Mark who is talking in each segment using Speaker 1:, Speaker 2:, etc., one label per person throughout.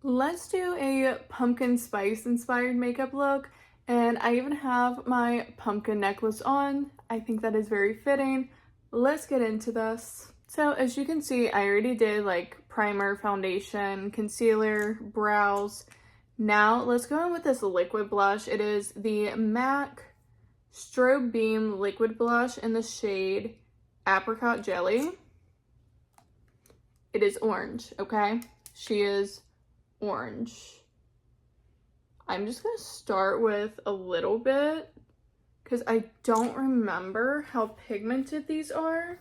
Speaker 1: Let's do a pumpkin spice inspired makeup look, and I even have my pumpkin necklace on. I think that is very fitting. Let's get into this. So as you can see, I already did like primer, foundation, concealer, brows. Now let's go in with this liquid blush. It is the MAC Strobe Beam Liquid Blush in the shade Apricot Jelly. It is orange, okay? She is orange. I'm just gonna start with a little bit because I don't remember how pigmented these are.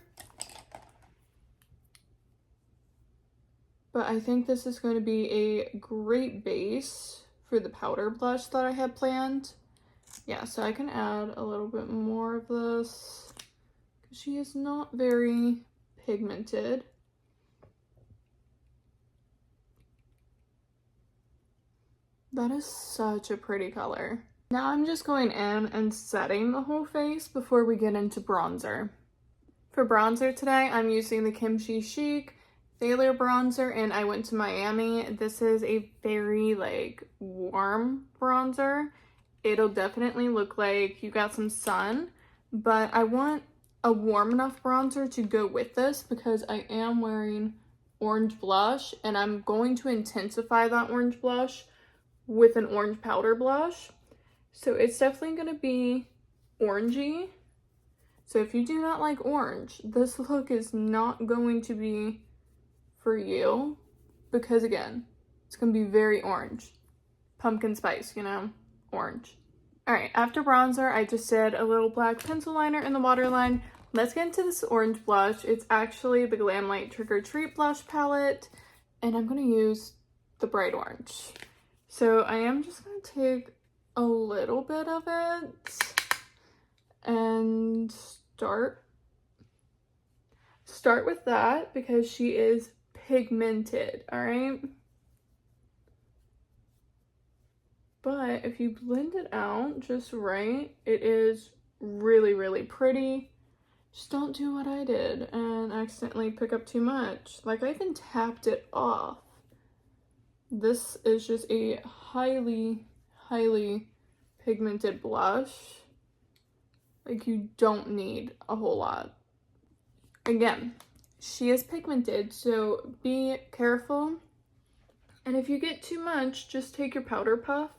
Speaker 1: But I think this is going to be a great base for the powder blush that I had planned. Yeah, so I can add a little bit more of this because she is not very pigmented. That is such a pretty color. Now I'm just going in and setting the whole face before we get into bronzer. For bronzer today, I'm using the Kimchi Chic Failure Bronzer, and I went to Miami. This is a very like warm bronzer. It'll definitely look like you got some sun, but I want a warm enough bronzer to go with this because I am wearing orange blush, and I'm going to intensify that orange blush with an orange powder blush. So it's definitely going to be orangey. So if you do not like orange, this look is not going to be for you because again, it's going to be very orange. Pumpkin spice, you know, orange. All right, after bronzer, I just did a little black pencil liner in the waterline. Let's get into this orange blush. It's actually the Glam Light Trick or Treat blush palette, and I'm going to use the bright orange. So I am just going to take a little bit of it and start with that because she is pigmented, all right? But if you blend it out just right, it is really, really pretty. Just don't do what I did and accidentally pick up too much. Like I even tapped it off. This is just a highly, highly pigmented blush. Like you don't need a whole lot. Again, she is pigmented, so be careful. And if you get too much, just take your powder puff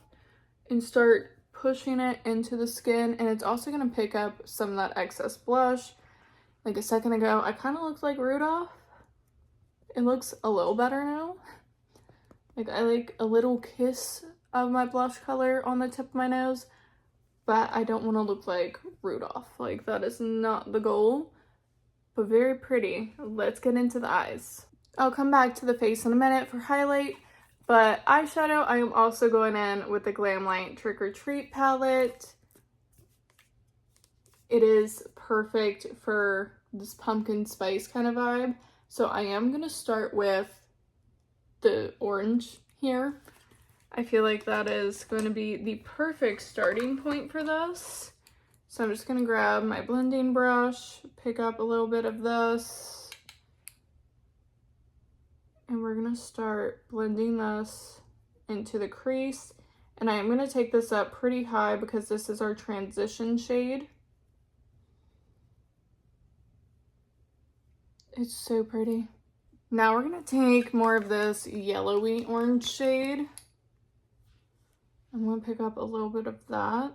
Speaker 1: and start pushing it into the skin, and it's also going to pick up some of that excess blush. Like a second ago, I kind of looked like Rudolph. It looks a little better now. Like I like a little kiss of my blush color on the tip of my nose, but I don't want to look like Rudolph. Like that is not the goal, but very pretty. Let's get into the eyes. I'll come back to the face in a minute for highlight, but eyeshadow, I am also going in with the Glam Light Trick or Treat palette. It is perfect for this pumpkin spice kind of vibe. So I am going to start with the orange here. I feel like that is going to be the perfect starting point for this. So I'm just going to grab my blending brush, pick up a little bit of this, and we're going to start blending this into the crease. And I am going to take this up pretty high because this is our transition shade. It's so pretty. Now we're going to take more of this yellowy orange shade. I'm going to pick up a little bit of that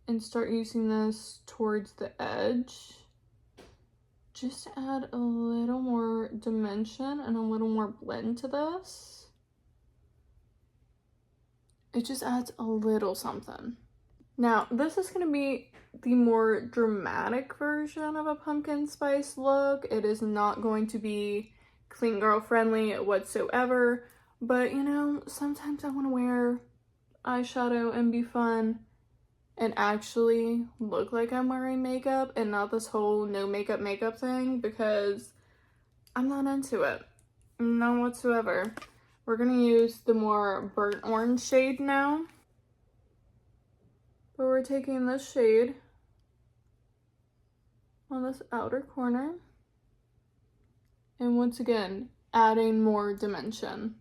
Speaker 1: and start using this towards the edge. Just add a little more dimension and a little more blend to this. It just adds a little something. Now, this is going to be the more dramatic version of a pumpkin spice look. It is not going to be clean girl friendly whatsoever, but you know, sometimes I want to wear eyeshadow and be fun and actually look like I'm wearing makeup and not this whole no makeup thing because I'm not into it. None whatsoever. We're gonna use the more burnt orange shade now. But we're taking this shade on this outer corner and once again adding more dimension.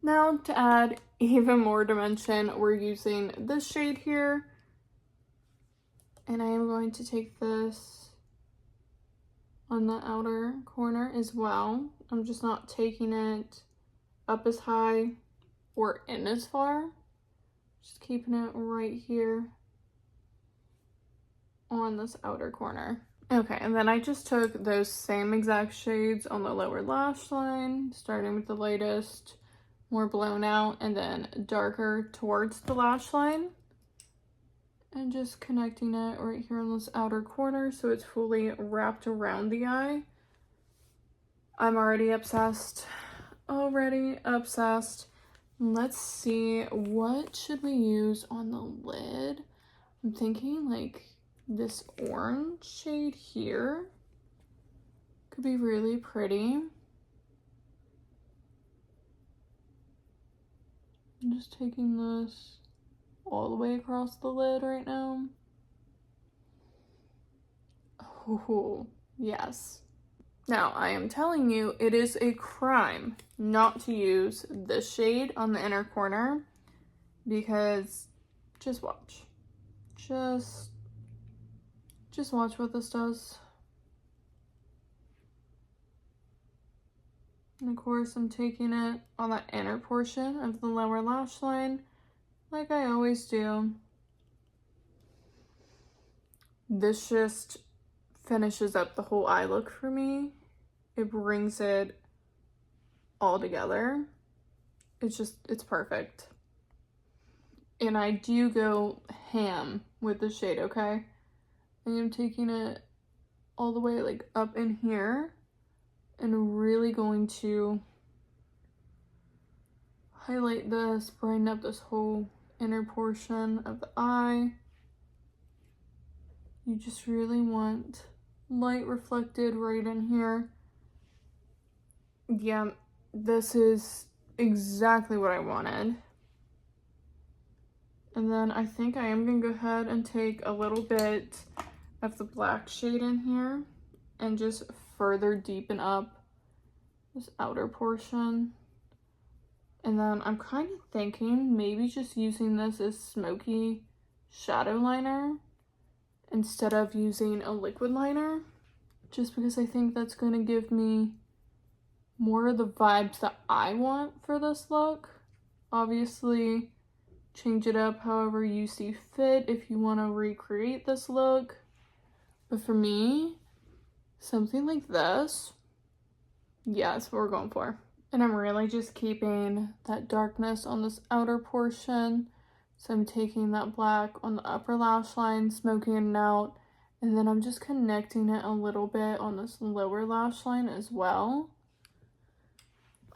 Speaker 1: Now to add even more dimension, we're using this shade here. And I am going to take this on the outer corner as well. I'm just not taking it up as high or in as far. Just keeping it right here on this outer corner. Okay, and then I just took those same exact shades on the lower lash line, starting with the lightest, more blown out, and then darker towards the lash line. And just connecting it right here on this outer corner so it's fully wrapped around the eye. I'm already obsessed. Let's see, what should we use on the lid? I'm thinking like this orange shade here could be really pretty. I'm just taking this all the way across the lid right now. Oh, yes. Now, I am telling you, it is a crime not to use this shade on the inner corner because just watch. Just watch what this does. And of course, I'm taking it on that inner portion of the lower lash line, like I always do. This just finishes up the whole eye look for me. It brings it all together. It's perfect. And I do go ham with the shade, okay? I am taking it all the way like up in here and really going to highlight this, brighten up this whole inner portion of the eye. You just really want light reflected right in here. Yeah, this is exactly what I wanted. And then I think I am gonna go ahead and take a little bit of the black shade in here and just further deepen up this outer portion. And then I'm kind of thinking maybe just using this as smoky shadow liner instead of using a liquid liner, just because I think that's going to give me more of the vibes that I want for this look. Obviously, change it up however you see fit if you want to recreate this look. But for me, something like this, yeah, that's what we're going for. And I'm really just keeping that darkness on this outer portion. So I'm taking that black on the upper lash line, smoking it out, and then I'm just connecting it a little bit on this lower lash line as well.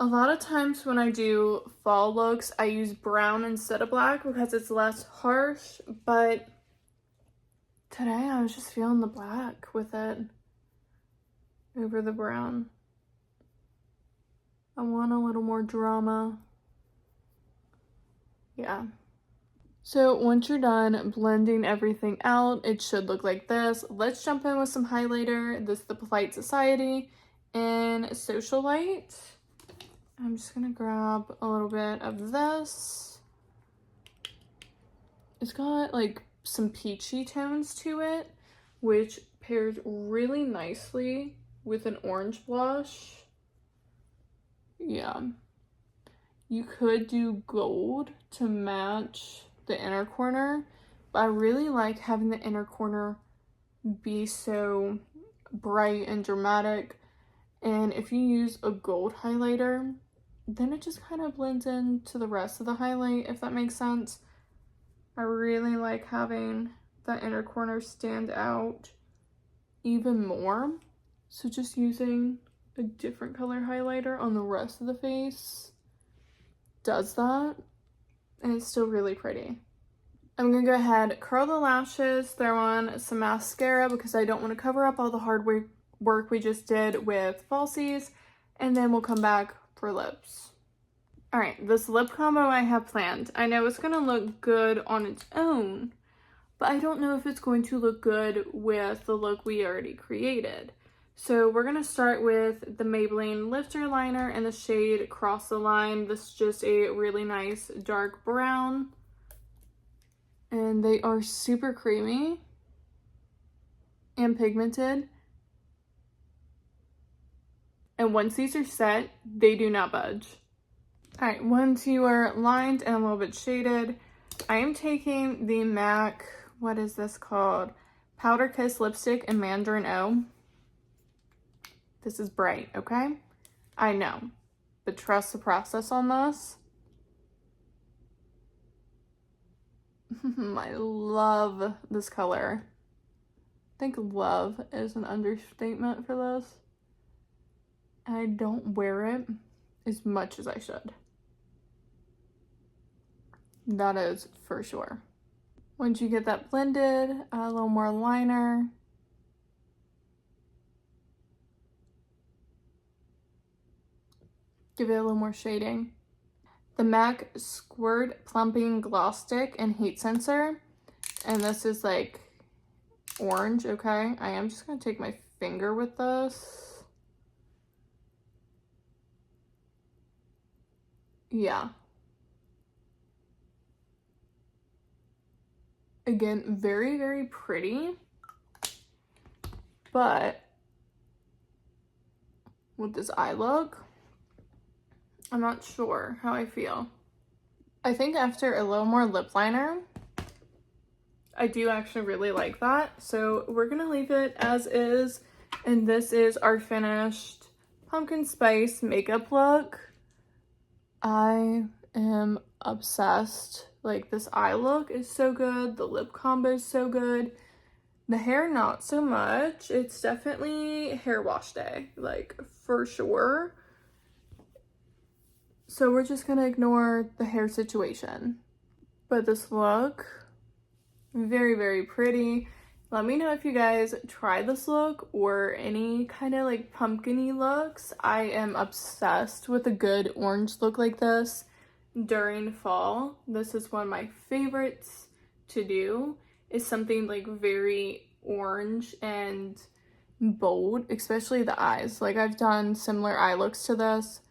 Speaker 1: A lot of times when I do fall looks, I use brown instead of black because it's less harsh, but today I was just feeling the black with it over the brown. I want a little more drama. Yeah. So once you're done blending everything out, it should look like this. Let's jump in with some highlighter. This is the Polite Society in Social Light. I'm just gonna grab a little bit of this. It's got like some peachy tones to it, which pairs really nicely with an orange blush. Yeah. You could do gold to match the inner corner, but I really like having the inner corner be so bright and dramatic. And if you use a gold highlighter, then it just kind of blends into the rest of the highlight, if that makes sense. I really like having that inner corner stand out even more. So just using a different color highlighter on the rest of the face does that, and it's still really pretty. I'm gonna go ahead, curl the lashes, throw on some mascara because I don't want to cover up all the hard work we just did with falsies, and then we'll come back for lips. All right, this lip combo I have planned. I know it's gonna look good on its own, but I don't know if it's going to look good with the look we already created. So we're gonna start with the Maybelline Lifter Liner in the shade Cross the Line. This is just a really nice dark brown. And they are super creamy and pigmented. And once these are set, they do not budge. All right, once you are lined and a little bit shaded, I am taking the MAC, what is this called? Powder Kiss Lipstick in Mandarin O. This is bright, okay? I know, but trust the process on this. I love this color. I think love is an understatement for this. I don't wear it as much as I should. That is for sure. Once you get that blended, add a little more liner. Give it a little more shading. The MAC Squirt Plumping Gloss Stick and Heat Sensor. And this is like orange, okay? I am just gonna take my finger with this. Yeah. Again, very, very pretty. But with this eye look, I'm not sure how I feel. I think after a little more lip liner, I do actually really like that. So we're gonna leave it as is. And this is our finished pumpkin spice makeup look. I am obsessed. Like, this eye look is so good. The lip combo is so good. The hair, not so much. It's definitely hair wash day, like, for sure. So we're just gonna ignore the hair situation. But this look, very, very pretty. Let me know if you guys try this look or any kind of like pumpkin-y looks. I am obsessed with a good orange look like this during fall. This is one of my favorites to do, is something like very orange and bold, especially the eyes. Like, I've done similar eye looks to this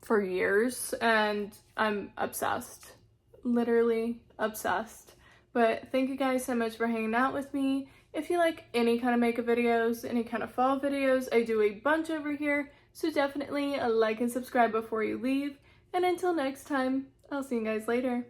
Speaker 1: for years and I'm obsessed, literally obsessed. But thank you guys so much for hanging out with me. If you like any kind of makeup videos, any kind of fall videos, I do a bunch over here, so definitely like and subscribe before you leave. And until next time, I'll see you guys later.